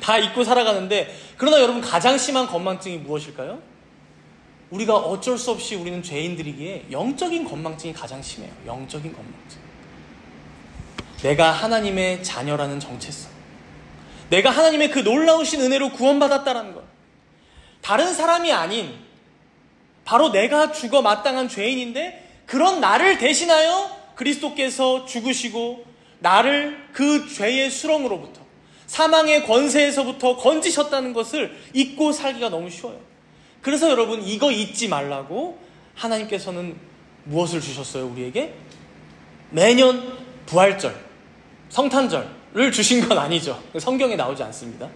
[SPEAKER 1] 다 잊고 살아가는데, 그러나 여러분, 가장 심한 건망증이 무엇일까요? 우리가 어쩔 수 없이 우리는 죄인들이기에 영적인 건망증이 가장 심해요. 영적인 건망증. 내가 하나님의 자녀라는 정체성, 내가 하나님의 그 놀라우신 은혜로 구원받았다라는 것, 다른 사람이 아닌 바로 내가 죽어 마땅한 죄인인데 그런 나를 대신하여 그리스도께서 죽으시고 나를 그 죄의 수렁으로부터, 사망의 권세에서부터 건지셨다는 것을 잊고 살기가 너무 쉬워요. 그래서 여러분, 이거 잊지 말라고 하나님께서는 무엇을 주셨어요? 우리에게 매년 부활절, 성탄절을 주신 건 아니죠. 성경에 나오지 않습니다.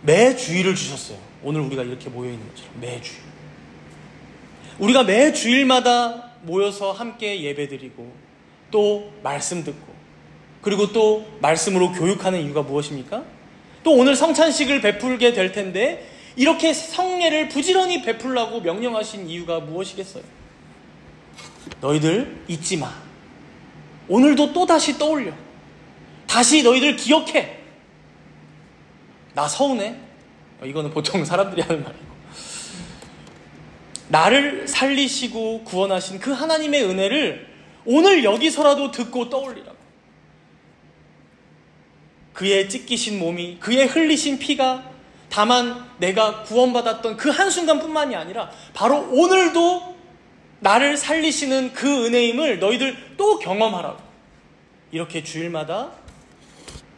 [SPEAKER 1] 매주일을 주셨어요. 오늘 우리가 이렇게 모여있는 것처럼 매주일. 우리가 매주일마다 모여서 함께 예배드리고 또 말씀 듣고 그리고 또 말씀으로 교육하는 이유가 무엇입니까? 또 오늘 성찬식을 베풀게 될 텐데 이렇게 성례를 부지런히 베풀라고 명령하신 이유가 무엇이겠어요? 너희들 잊지 마. 오늘도 또다시 떠올려. 다시 너희들 기억해. 나 서운해. 이거는 보통 사람들이 하는 말이고. 나를 살리시고 구원하신 그 하나님의 은혜를 오늘 여기서라도 듣고 떠올리라고. 그의 찢기신 몸이, 그의 흘리신 피가 다만 내가 구원받았던 그 한순간뿐만이 아니라 바로 오늘도 나를 살리시는 그 은혜임을 너희들 또 경험하라고. 이렇게 주일마다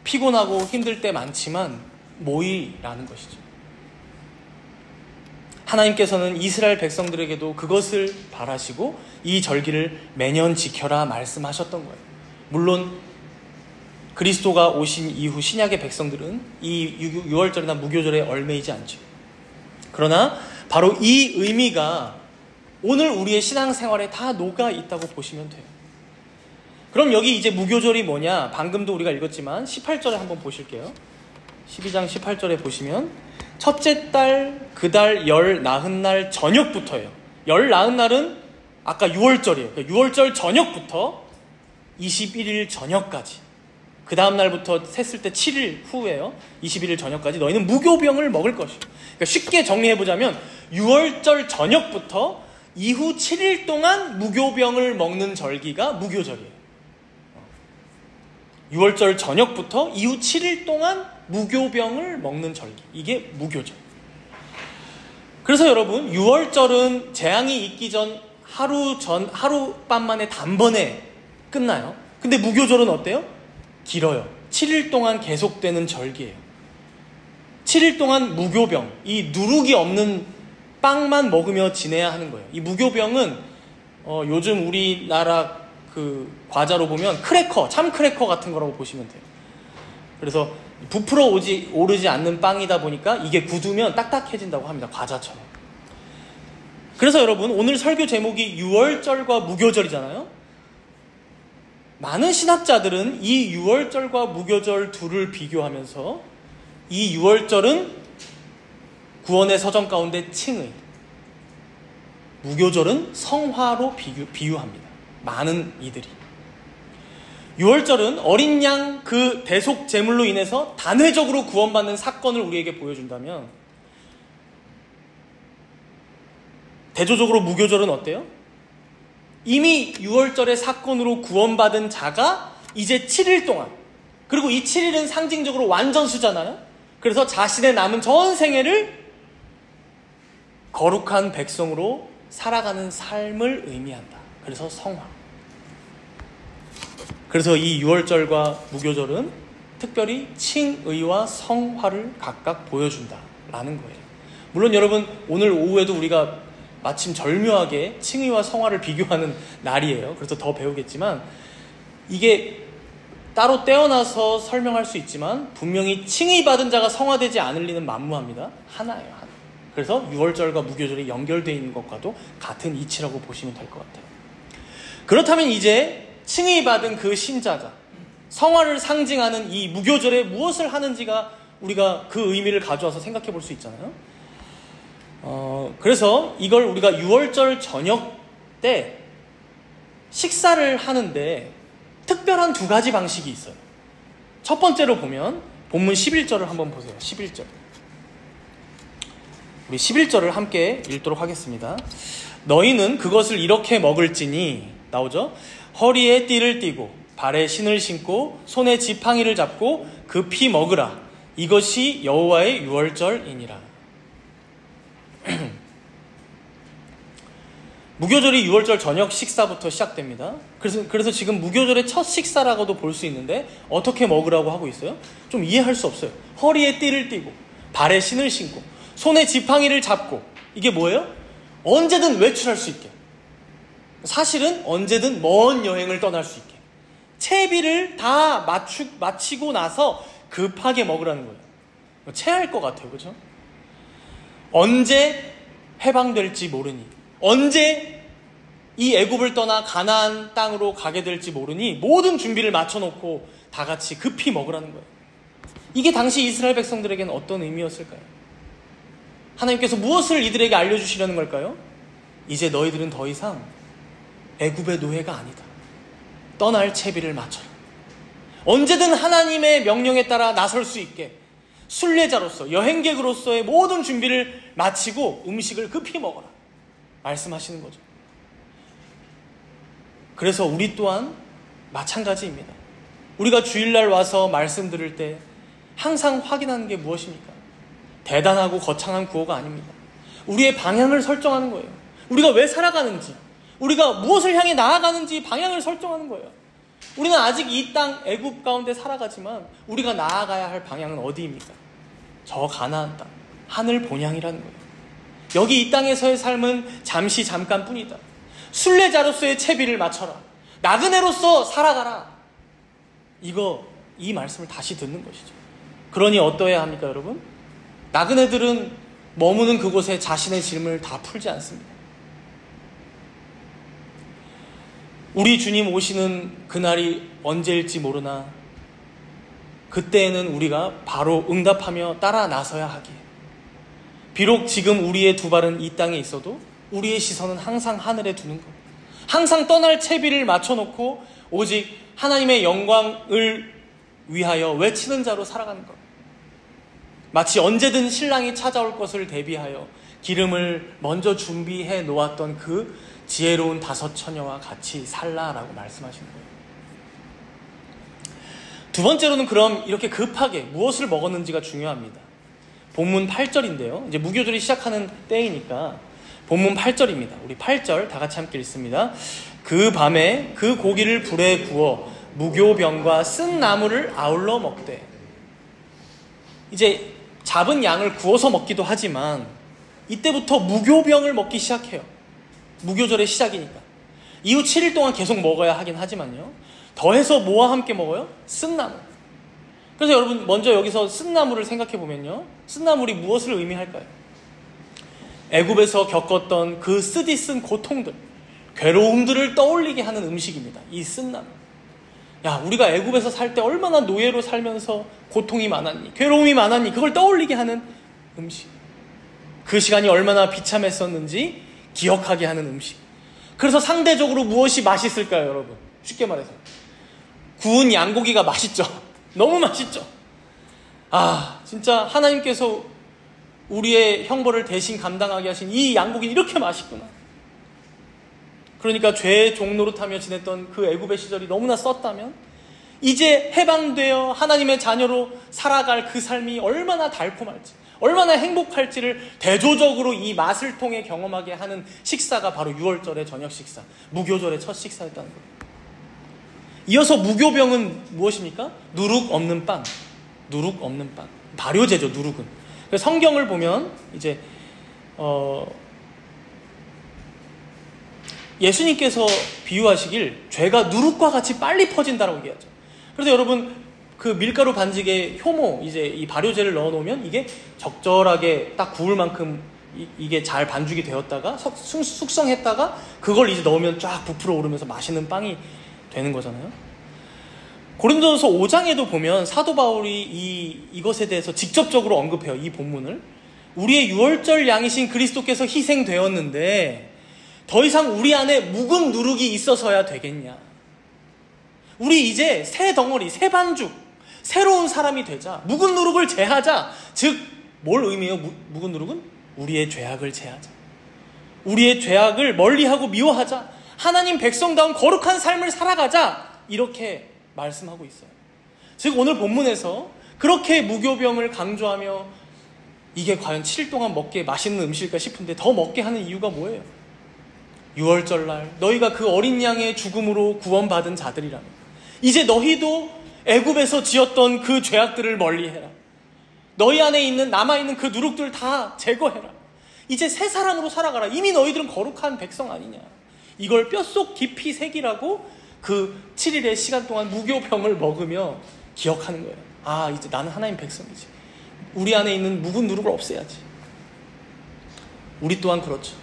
[SPEAKER 1] 피곤하고 힘들 때 많지만 모이라는 것이죠. 하나님께서는 이스라엘 백성들에게도 그것을 바라시고 이 절기를 매년 지켜라 말씀하셨던 거예요. 물론 그리스도가 오신 이후 신약의 백성들은 이 유월절이나 무교절에 얽매이지 않죠. 그러나 바로 이 의미가 오늘 우리의 신앙생활에 다 녹아 있다고 보시면 돼요. 그럼 여기 이제 무교절이 뭐냐? 방금도 우리가 읽었지만 18절에 한번 보실게요. 12장 18절에 보시면 첫째 달 그 달 열 나흔 날 저녁부터예요. 열 나흔 날은 아까 유월절이에요. 그러니까 유월절 저녁부터 21일 저녁까지, 그 다음 날부터 셌을 때 7일 후에요. 21일 저녁까지 너희는 무교병을 먹을 것이요. 그러니까 쉽게 정리해보자면 유월절 저녁부터 이후 7일 동안 무교병을 먹는 절기가 무교절이에요. 6월절 저녁부터 이후 7일 동안 무교병을 먹는 절기. 이게 무교절. 그래서 여러분 6월절은 재앙이 있기 전 하룻밤 만에 단번에 끝나요. 근데 무교절은 어때요? 길어요. 7일 동안 계속되는 절기예요. 7일 동안 무교병, 이 누룩이 없는 빵만 먹으며 지내야 하는 거예요. 이 무교병은 요즘 우리나라 그 과자로 보면 크래커, 참 크래커 같은 거라고 보시면 돼요. 그래서 부풀어 오르지 않는 빵이다 보니까 이게 굳으면 딱딱해진다고 합니다. 과자처럼. 그래서 여러분 오늘 설교 제목이 6월절과 무교절이잖아요. 많은 신학자들은 이 6월절과 무교절 둘을 비교하면서 이 6월절은 구원의 서정 가운데 칭의, 무교절은 성화로 비유합니다. 많은 이들이. 6월절은 어린 양 그 대속 제물로 인해서 단회적으로 구원받는 사건을 우리에게 보여준다면, 대조적으로 무교절은 어때요? 이미 6월절의 사건으로 구원받은 자가 이제 7일 동안, 그리고 이 7일은 상징적으로 완전수잖아요. 그래서 자신의 남은 전 생애를 거룩한 백성으로 살아가는 삶을 의미한다. 그래서 성화. 그래서 이 6월절과 무교절은 특별히 칭의와 성화를 각각 보여준다라는 거예요. 물론 여러분 오늘 오후에도 우리가 마침 절묘하게 칭의와 성화를 비교하는 날이에요. 그래서 더 배우겠지만 이게 따로 떼어놔서 설명할 수 있지만 분명히 칭의받은 자가 성화되지 않을 리는 만무합니다. 하나예요. 하나. 그래서 6월절과 무교절이 연결되어 있는 것과도 같은 이치라고 보시면 될 것 같아요. 그렇다면 이제 칭의받은 그 신자가 성화를 상징하는 이 무교절에 무엇을 하는지가 우리가 그 의미를 가져와서 생각해 볼 수 있잖아요. 그래서 이걸 우리가 6월절 저녁 때 식사를 하는데 특별한 두 가지 방식이 있어요. 첫 번째로 보면 본문 11절을 한번 보세요. 11절. 우리 11절을 함께 읽도록 하겠습니다. 너희는 그것을 이렇게 먹을지니, 나오죠? 허리에 띠를 띠고 발에 신을 신고 손에 지팡이를 잡고 급히 먹으라. 이것이 여호와의 6월절이니라. 무교절이 6월절 저녁 식사부터 시작됩니다. 그래서 지금 무교절의 첫 식사라고도 볼 수 있는데 어떻게 먹으라고 하고 있어요? 좀 이해할 수 없어요. 허리에 띠를 띠고 발에 신을 신고 손에 지팡이를 잡고, 이게 뭐예요? 언제든 외출할 수 있게, 사실은 언제든 먼 여행을 떠날 수 있게, 채비를 다 마치고 나서 급하게 먹으라는 거예요. 체할 것 같아요. 그렇죠? 언제 해방될지 모르니, 언제 이 애굽을 떠나 가나안 땅으로 가게 될지 모르니 모든 준비를 맞춰놓고 다 같이 급히 먹으라는 거예요. 이게 당시 이스라엘 백성들에게는 어떤 의미였을까요? 하나님께서 무엇을 이들에게 알려주시려는 걸까요? 이제 너희들은 더 이상 애굽의 노예가 아니다. 떠날 채비를 맞춰라. 언제든 하나님의 명령에 따라 나설 수 있게 순례자로서, 여행객으로서의 모든 준비를 마치고 음식을 급히 먹어라 말씀하시는 거죠. 그래서 우리 또한 마찬가지입니다. 우리가 주일날 와서 말씀 들을 때 항상 확인하는 게 무엇입니까? 대단하고 거창한 구호가 아닙니다. 우리의 방향을 설정하는 거예요. 우리가 왜 살아가는지, 우리가 무엇을 향해 나아가는지 방향을 설정하는 거예요. 우리는 아직 이 땅 애굽 가운데 살아가지만 우리가 나아가야 할 방향은 어디입니까? 저 가나안 땅, 하늘 본향이라는 거예요. 여기 이 땅에서의 삶은 잠깐뿐이다. 순례자로서의 채비를 맞춰라. 나그네로서 살아가라. 이 말씀을 다시 듣는 것이죠. 그러니 어떠해야 합니까, 여러분? 나그네들은 머무는 그곳에 자신의 짐을 다 풀지 않습니다. 우리 주님 오시는 그날이 언제일지 모르나 그때에는 우리가 바로 응답하며 따라 나서야 하기에, 비록 지금 우리의 두 발은 이 땅에 있어도 우리의 시선은 항상 하늘에 두는 것, 항상 떠날 채비를 맞춰놓고 오직 하나님의 영광을 위하여 외치는 자로 살아가는 것, 마치 언제든 신랑이 찾아올 것을 대비하여 기름을 먼저 준비해 놓았던 그 지혜로운 5 처녀와 같이 살라라고 말씀하시는 거예요. 두 번째로는 그럼 이렇게 급하게 무엇을 먹었는지가 중요합니다. 본문 8절인데요. 이제 무교절이 시작하는 때이니까 본문 8절입니다. 우리 8절 다 같이 함께 읽습니다. 그 밤에 그 고기를 불에 구워 무교병과 쓴 나물을 아울러 먹되. 이제 잡은 양을 구워서 먹기도 하지만 이때부터 무교병을 먹기 시작해요. 무교절의 시작이니까. 이후 7일 동안 계속 먹어야 하긴 하지만요. 더해서 뭐와 함께 먹어요? 쓴나물. 그래서 여러분 먼저 여기서 쓴나물을 생각해 보면요. 쓴나물이 무엇을 의미할까요? 애굽에서 겪었던 그 쓰디쓴 고통들, 괴로움들을 떠올리게 하는 음식입니다. 이 쓴나물. 야, 우리가 애굽에서 살 때 얼마나 노예로 살면서 고통이 많았니? 괴로움이 많았니? 그걸 떠올리게 하는 음식. 그 시간이 얼마나 비참했었는지 기억하게 하는 음식. 그래서 상대적으로 무엇이 맛있을까요, 여러분? 쉽게 말해서 구운 양고기가 맛있죠. 너무 맛있죠. 아, 진짜 하나님께서 우리의 형벌을 대신 감당하게 하신 이 양고기는 이렇게 맛있구나. 그러니까 죄의 종노릇하며 지냈던 그 애굽의 시절이 너무나 썼다면 이제 해방되어 하나님의 자녀로 살아갈 그 삶이 얼마나 달콤할지, 얼마나 행복할지를 대조적으로 이 맛을 통해 경험하게 하는 식사가 바로 6월절의 저녁 식사, 무교절의 첫 식사였다는 거예요. 이어서 무교병은 무엇입니까? 누룩 없는 빵. 누룩 없는 빵. 발효제죠, 누룩은. 성경을 보면 이제 예수님께서 비유하시길 죄가 누룩과 같이 빨리 퍼진다라고 얘기하죠. 그래서 여러분 그 밀가루 반죽에 효모, 이제 이 발효제를 넣어 놓으면 이게 적절하게 딱 구울 만큼 이게 잘 반죽이 되었다가 숙성했다가 그걸 이제 넣으면 쫙 부풀어 오르면서 맛있는 빵이 되는 거잖아요. 고린도전서 5장에도 보면 사도 바울이 이것에 대해서 직접적으로 언급해요. 이 본문을. 우리의 유월절 양이신 그리스도께서 희생되었는데 더 이상 우리 안에 묵은 누룩이 있어서야 되겠냐. 우리 이제 새 덩어리, 새 반죽, 새로운 사람이 되자. 묵은 누룩을 제하자. 즉, 뭘 의미해요? 묵은 누룩은? 우리의 죄악을 제하자. 우리의 죄악을 멀리하고 미워하자. 하나님 백성다운 거룩한 삶을 살아가자. 이렇게 말씀하고 있어요. 즉 오늘 본문에서 그렇게 무교병을 강조하며 이게 과연 7일 동안 먹기에 맛있는 음식일까 싶은데 더 먹게 하는 이유가 뭐예요? 6월절날 너희가 그 어린 양의 죽음으로 구원받은 자들이라며 이제 너희도 애굽에서 지었던 그 죄악들을 멀리해라. 너희 안에 있는 남아있는 그 누룩들 다 제거해라. 이제 새 사람으로 살아가라. 이미 너희들은 거룩한 백성 아니냐. 이걸 뼛속 깊이 새기라고 그 7일의 시간 동안 무교병을 먹으며 기억하는 거예요. 아, 이제 나는 하나님 백성이지. 우리 안에 있는 묵은 누룩을 없애야지. 우리 또한 그렇죠.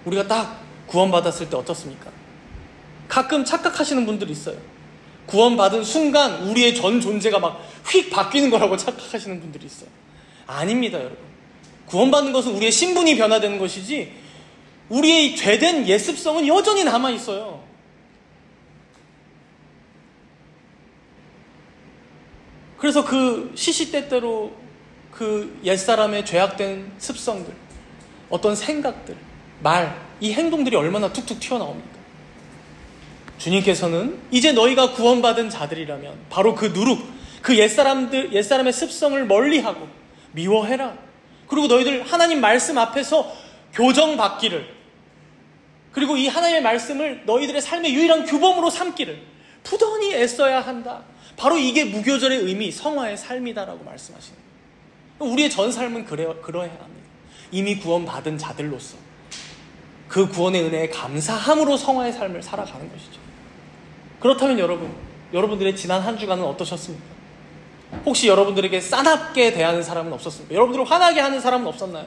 [SPEAKER 1] 우리가 딱 구원받았을 때 어떻습니까? 가끔 착각하시는 분들이 있어요. 구원받은 순간 우리의 전 존재가 막 휙 바뀌는 거라고 착각하시는 분들이 있어요. 아닙니다, 여러분. 구원받는 것은 우리의 신분이 변화되는 것이지 우리의 죄된 옛습성은 여전히 남아있어요. 그래서 그 시시때때로 그 옛사람의 죄악된 습성들, 어떤 생각들, 말, 이 행동들이 얼마나 툭툭 튀어나옵니까? 주님께서는 이제 너희가 구원받은 자들이라면 바로 그 누룩, 그 옛사람의 습성을 멀리하고 미워해라. 그리고 너희들 하나님 말씀 앞에서 교정받기를, 그리고 이 하나님의 말씀을 너희들의 삶의 유일한 규범으로 삼기를 부단히 애써야 한다. 바로 이게 무교절의 의미, 성화의 삶이다라고 말씀하시는 거예요. 우리의 전 삶은 그러해야 합니다. 이미 구원받은 자들로서 그 구원의 은혜에 감사함으로 성화의 삶을 살아가는 것이죠. 그렇다면 여러분들의 지난 한 주간은 어떠셨습니까? 혹시 여러분들에게 싸납게 대하는 사람은 없었습니까? 여러분들을 화나게 하는 사람은 없었나요?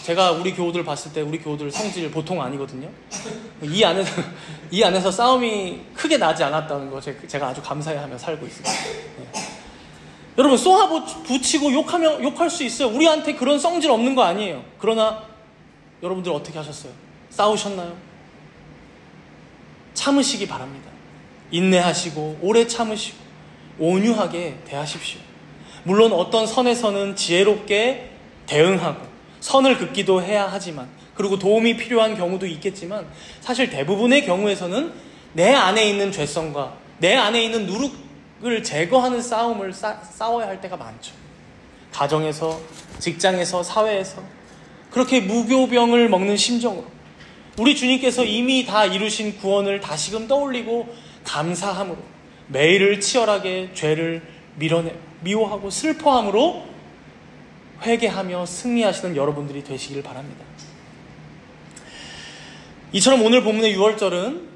[SPEAKER 1] 제가 우리 교우들 봤을 때 우리 교우들 성질 보통 아니거든요. 이 안에서 싸움이 크게 나지 않았다는 거 제가 아주 감사해하며 살고 있습니다. 네. 여러분 쏘아 붙이고 욕할 수 있어요. 우리한테 그런 성질 없는 거 아니에요. 그러나 여러분들 어떻게 하셨어요? 싸우셨나요? 참으시기 바랍니다. 인내하시고 오래 참으시고 온유하게 대하십시오. 물론 어떤 선에서는 지혜롭게 대응하고 선을 긋기도 해야 하지만, 그리고 도움이 필요한 경우도 있겠지만, 사실 대부분의 경우에서는 내 안에 있는 죄성과 내 안에 있는 누룩, 제거하는 싸움을 싸워야 할 때가 많죠. 가정에서, 직장에서, 사회에서 그렇게 무교병을 먹는 심정으로 우리 주님께서 이미 다 이루신 구원을 다시금 떠올리고 감사함으로 매일을 치열하게 죄를 미워하고 슬퍼함으로 회개하며 승리하시는 여러분들이 되시길 바랍니다. 이처럼 오늘 본문의 6월절은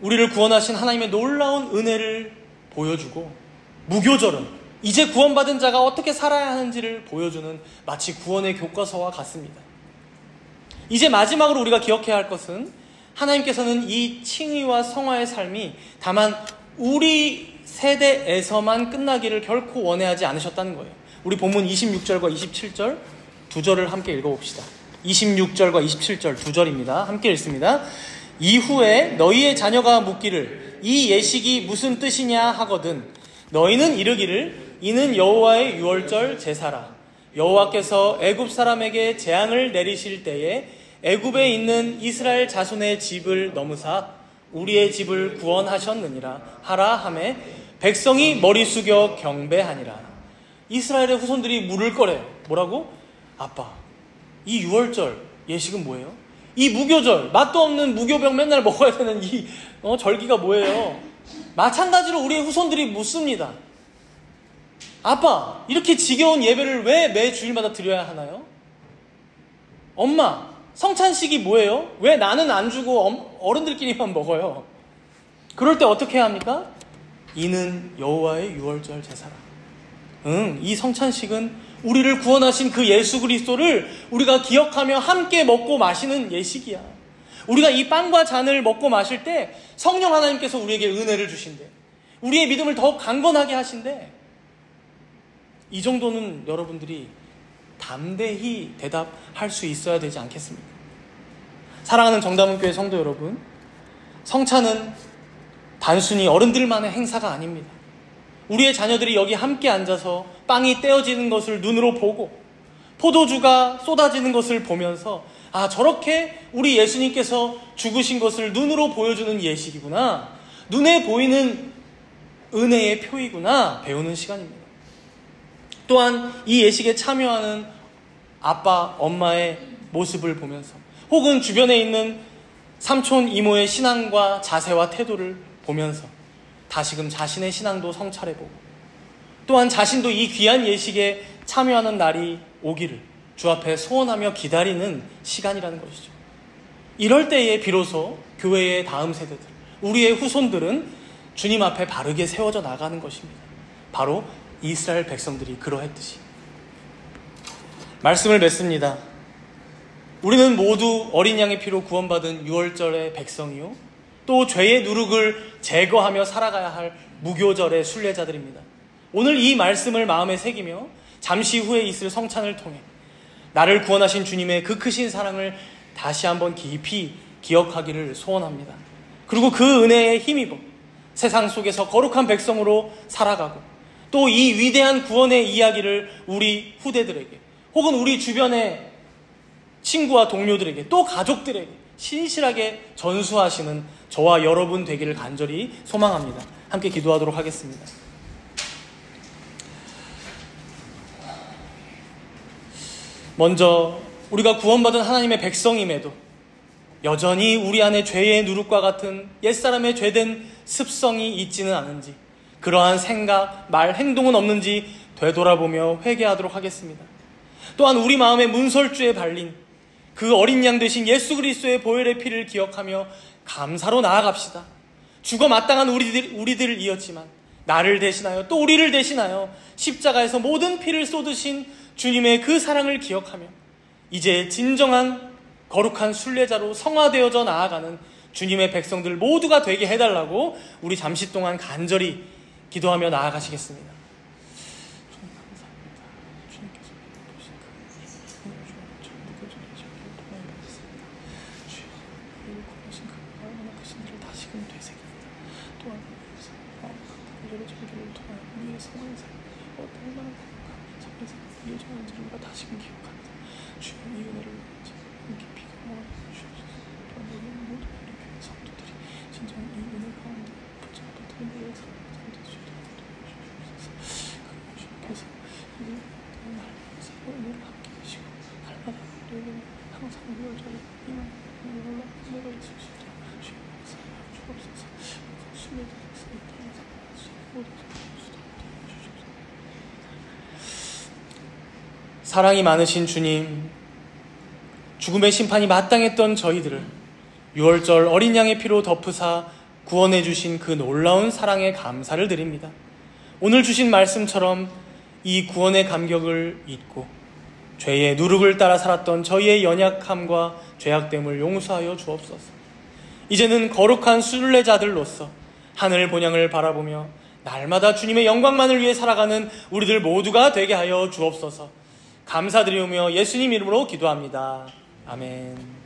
[SPEAKER 1] 우리를 구원하신 하나님의 놀라운 은혜를 보여주고, 무교절은 이제 구원받은 자가 어떻게 살아야 하는지를 보여주는 마치 구원의 교과서와 같습니다. 이제 마지막으로 우리가 기억해야 할 것은 하나님께서는 이 칭의와 성화의 삶이 다만 우리 세대에서만 끝나기를 결코 원하지 않으셨다는 거예요. 우리 본문 26절과 27절 두 절을 함께 읽어봅시다. 26절과 27절 두 절입니다. 함께 읽습니다. 이후에 너희의 자녀가 묻기를 이 예식이 무슨 뜻이냐 하거든 너희는 이르기를 이는 여호와의 유월절 제사라. 여호와께서 애굽 사람에게 재앙을 내리실 때에 애굽에 있는 이스라엘 자손의 집을 넘으사 우리의 집을 구원하셨느니라 하라 하매 백성이 머리 숙여 경배하니라. 이스라엘의 후손들이 물을 거래요. 뭐라고? 아빠, 이 유월절 예식은 뭐예요? 이 무교절, 맛도 없는 무교병 맨날 먹어야 되는 이 절기가 뭐예요? 마찬가지로 우리의 후손들이 묻습니다. 아빠, 이렇게 지겨운 예배를 왜 매 주일마다 드려야 하나요? 엄마, 성찬식이 뭐예요? 왜 나는 안 주고 어른들끼리만 먹어요? 그럴 때 어떻게 해야 합니까? 이는 여호와의 유월절 제사라. 이 성찬식은 우리를 구원하신 그 예수 그리스도를 우리가 기억하며 함께 먹고 마시는 예식이야. 우리가 이 빵과 잔을 먹고 마실 때 성령 하나님께서 우리에게 은혜를 주신대. 우리의 믿음을 더욱 강건하게 하신대. 이 정도는 여러분들이 담대히 대답할 수 있어야 되지 않겠습니까? 사랑하는 정다문교회 성도 여러분, 성찬은 단순히 어른들만의 행사가 아닙니다. 우리의 자녀들이 여기 함께 앉아서 빵이 떼어지는 것을 눈으로 보고 포도주가 쏟아지는 것을 보면서 아, 저렇게 우리 예수님께서 죽으신 것을 눈으로 보여주는 예식이구나, 눈에 보이는 은혜의 표이구나 배우는 시간입니다. 또한 이 예식에 참여하는 아빠, 엄마의 모습을 보면서 혹은 주변에 있는 삼촌, 이모의 신앙과 자세와 태도를 보면서 다시금 자신의 신앙도 성찰해보고 또한 자신도 이 귀한 예식에 참여하는 날이 오기를 주 앞에 소원하며 기다리는 시간이라는 것이죠. 이럴 때에 비로소 교회의 다음 세대들, 우리의 후손들은 주님 앞에 바르게 세워져 나가는 것입니다. 바로 이스라엘 백성들이 그러했듯이. 말씀을 맺습니다. 우리는 모두 어린 양의 피로 구원받은 유월절의 백성이요 또 죄의 누룩을 제거하며 살아가야 할 무교절의 순례자들입니다. 오늘 이 말씀을 마음에 새기며 잠시 후에 있을 성찬을 통해 나를 구원하신 주님의 그 크신 사랑을 다시 한번 깊이 기억하기를 소원합니다. 그리고 그 은혜에 힘입어 세상 속에서 거룩한 백성으로 살아가고 또 이 위대한 구원의 이야기를 우리 후대들에게 혹은 우리 주변의 친구와 동료들에게 또 가족들에게 신실하게 전수하시는 저와 여러분 되기를 간절히 소망합니다. 함께 기도하도록 하겠습니다. 먼저 우리가 구원받은 하나님의 백성임에도 여전히 우리 안에 죄의 누룩과 같은 옛사람의 죄된 습성이 있지는 않은지, 그러한 생각, 말, 행동은 없는지 되돌아보며 회개하도록 하겠습니다. 또한 우리 마음에 문설주에 발린 그 어린 양 되신 예수 그리스도의 보혈의 피를 기억하며 감사로 나아갑시다. 죽어 마땅한 우리들이었지만 나를 대신하여 또 우리를 대신하여 십자가에서 모든 피를 쏟으신 주님의 그 사랑을 기억하며 이제 진정한 거룩한 순례자로 성화되어져 나아가는 주님의 백성들 모두가 되게 해달라고 우리 잠시 동안 간절히 기도하며 나아가시겠습니다. 다시금 기억합니다. 주여 이 은혜를 깊이 경험하여 주옵소서. 또한 우리 모든 우리 교회 성도들이 진정 이 은혜 가운데 붙잡아 붙들어 내려 살아가게 되시도록 도와주옵소서. 사랑이 많으신 주님, 죽음의 심판이 마땅했던 저희들을 6월절 어린 양의 피로 덮으사 구원해 주신 그 놀라운 사랑에 감사를 드립니다. 오늘 주신 말씀처럼 이 구원의 감격을 잊고 죄의 누룩을 따라 살았던 저희의 연약함과 죄악됨을 용서하여 주옵소서. 이제는 거룩한 순례자들로서 하늘 본향을 바라보며 날마다 주님의 영광만을 위해 살아가는 우리들 모두가 되게 하여 주옵소서. 감사드리며 예수님 이름으로 기도합니다. 아멘.